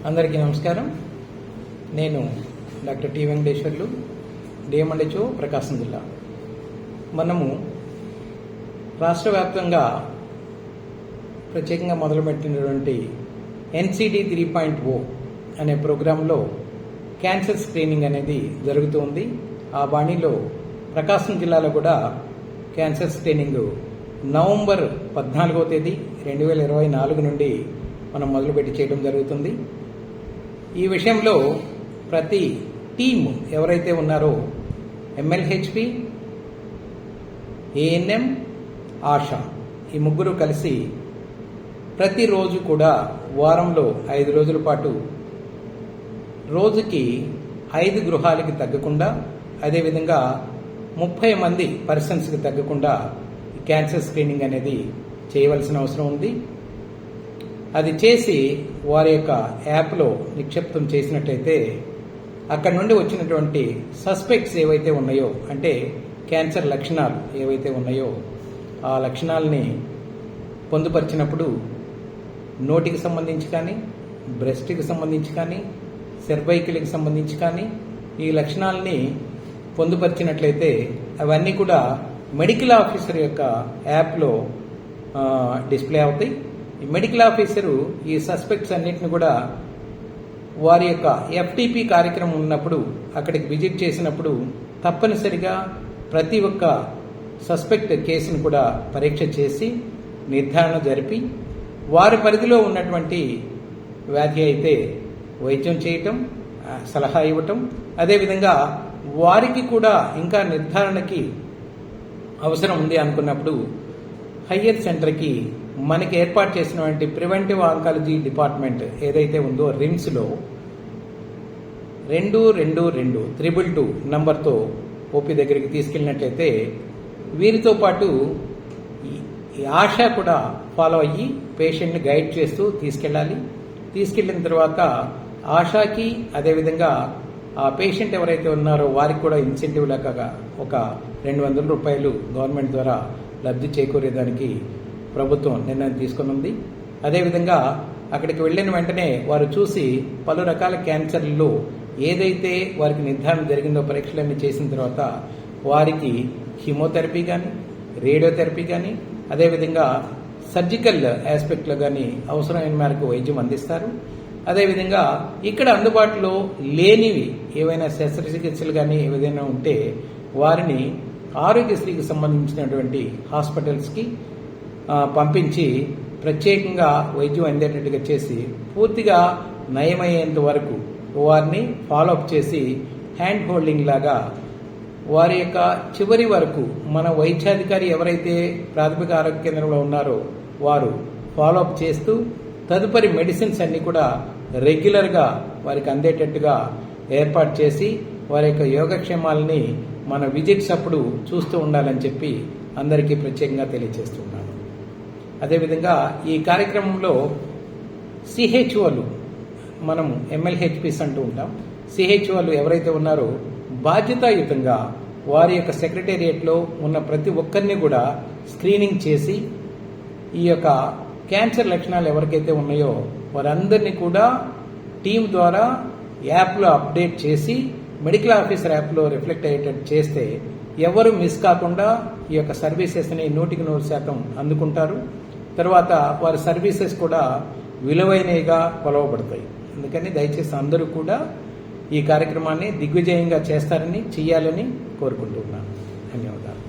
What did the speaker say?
అందరికీ నమస్కారం. నేను డాక్టర్ టి వెంకటేశ్వర్లు, డిఎంఎండ్హెచ్ఓ ప్రకాశం జిల్లా. మనము రాష్ట్ర వ్యాప్తంగా ప్రత్యేకంగా మొదలుపెట్టినటువంటి NCD 3.0 అనే ప్రోగ్రాంలో క్యాన్సర్ స్క్రీనింగ్ అనేది జరుగుతుంది. ఆ బాణిలో ప్రకాశం జిల్లాలో కూడా క్యాన్సర్ స్క్రీనింగ్ నవంబర్ 14వ తేదీ 2024 నుండి మనం మొదలుపెట్టి చేయడం జరుగుతుంది. ఈ విషయంలో ప్రతి టీమ్ ఎవరైతే ఉన్నారో MLHP, ANM, ఆశా ఈ ముగ్గురు కలిసి ప్రతిరోజు కూడా వారంలో 5 రోజుల పాటు రోజుకి 5 గృహాలకి తగ్గకుండా, అదేవిధంగా 30 మంది పర్సన్స్కి తగ్గకుండా క్యాన్సర్ స్క్రీనింగ్ అనేది చేయవలసిన అవసరం ఉంది. అది చేసి వారి యొక్క యాప్లో నిక్షిప్తం చేసినట్లయితే అక్కడ నుండి వచ్చినటువంటి సస్పెక్ట్స్ ఏవైతే ఉన్నాయో, అంటే క్యాన్సర్ లక్షణాలు ఏవైతే ఉన్నాయో ఆ లక్షణాలని పొందుపరిచినప్పుడు నోటికి సంబంధించి కానీ, బ్రెస్ట్కి సంబంధించి కానీ, సెర్వైకల్కి సంబంధించి కానీ ఈ లక్షణాలని పొందుపరిచినట్లయితే అవన్నీ కూడా మెడికల్ ఆఫీసర్ యొక్క యాప్లో డిస్ప్లే అవుతాయి. ఈ మెడికల్ ఆఫీసరు ఈ సస్పెక్ట్స్ అన్నింటిని కూడా వారి యొక్క FTP కార్యక్రమం ఉన్నప్పుడు అక్కడికి విజిట్ చేసినప్పుడు తప్పనిసరిగా ప్రతి ఒక్క సస్పెక్ట్ కేసును కూడా పరీక్ష చేసి నిర్ధారణ జరిపి వారి పరిధిలో ఉన్నటువంటి వ్యాధి అయితే వైద్యం చేయటం, సలహా ఇవ్వటం, అదేవిధంగా వారికి కూడా ఇంకా నిర్ధారణకి అవసరం ఉంది అనుకున్నప్పుడు హయ్యర్ సెంటర్కి మనకి ఏర్పాటు చేసినటువంటి ప్రివెంటివ్ ఆంకాలజీ డిపార్ట్మెంట్ ఏదైతే ఉందో RIMSలో 222 నంబర్తో ఓపీ దగ్గరికి తీసుకెళ్ళినట్లయితే వీరితో పాటు ఈ ఆశా కూడా ఫాలో అయ్యి పేషెంట్ని గైడ్ చేస్తూ తీసుకెళ్ళాలి. తీసుకెళ్ళిన తర్వాత ఆశాకి అదేవిధంగా ఆ పేషెంట్ ఎవరైతే ఉన్నారో వారికి కూడా ఇన్సెంటివ్ లెక్కగా ఒక 200 రూపాయలు గవర్నమెంట్ ద్వారా లబ్ధి చేకూరేదానికి ప్రభుత్వం నిర్ణయం తీసుకుని ఉంది. అదేవిధంగా అక్కడికి వెళ్ళిన వెంటనే వారు చూసి పలు రకాల క్యాన్సర్లలో ఏదైతే వారికి నిర్ధారణ జరిగిందో పరీక్షలన్నీ చేసిన తర్వాత వారికి కీమోథెరపీ కానీ, రేడియోథెరపీ కానీ, అదేవిధంగా సర్జికల్ ఆస్పెక్ట్లో కానీ అవసరమైన మేరకు వైద్యం అందిస్తారు. అదేవిధంగా ఇక్కడ అందుబాటులో లేనివి ఏవైనా శస్త్రచికిత్సలు కానీ ఏదైనా ఉంటే వారిని ఆరోగ్యశ్రీకి సంబంధించినటువంటి హాస్పిటల్స్కి పంపించి ప్రత్యేకంగా వైద్యం అందేటట్టుగా చేసి పూర్తిగా నయమయ్యేంత వరకు వారిని ఫాలోఅప్ చేసి హ్యాండ్ హోల్డింగ్ లాగా వారి యొక్క చివరి వరకు మన వైద్యాధికారి ఎవరైతే ప్రాథమిక ఆరోగ్య కేంద్రంలో ఉన్నారో వారు ఫాలోఅప్ చేస్తూ తదుపరి మెడిసిన్స్ అన్ని కూడా రెగ్యులర్గా వారికి అందేటట్టుగా ఏర్పాటు చేసి వారి యొక్క యోగక్షేమాలని మన విజిట్స్ అప్పుడు చూస్తూ ఉండాలని చెప్పి అందరికీ ప్రత్యేకంగా తెలియజేస్తున్నాను. అదేవిధంగా ఈ కార్యక్రమంలో CHOలు మనము MLHPs అంటూ ఉంటాం. CHOలు ఎవరైతే ఉన్నారో బాధ్యతాయుతంగా వారి యొక్క సెక్రటేరియట్లో ఉన్న ప్రతి ఒక్కరిని కూడా స్క్రీనింగ్ చేసి ఈ యొక్క క్యాన్సర్ లక్షణాలు ఎవరికైతే ఉన్నాయో వారందరినీ కూడా టీం ద్వారా యాప్లో అప్డేట్ చేసి మెడికల్ ఆఫీసర్ యాప్లో రిఫ్లెక్ట్ అయ్యేటట్టు చేస్తే ఎవరు మిస్ కాకుండా ఈ యొక్క సర్వీసెస్ని 100% అందుకుంటారు. తర్వాత వారి సర్వీసెస్ కూడా విలువైనవిగా కొలవబడతాయి. అందుకని దయచేసి అందరూ కూడా ఈ కార్యక్రమాన్ని దిగ్విజయంగా చేస్తారని, చెయ్యాలని కోరుకుంటున్నాను. ధన్యవాదాలు.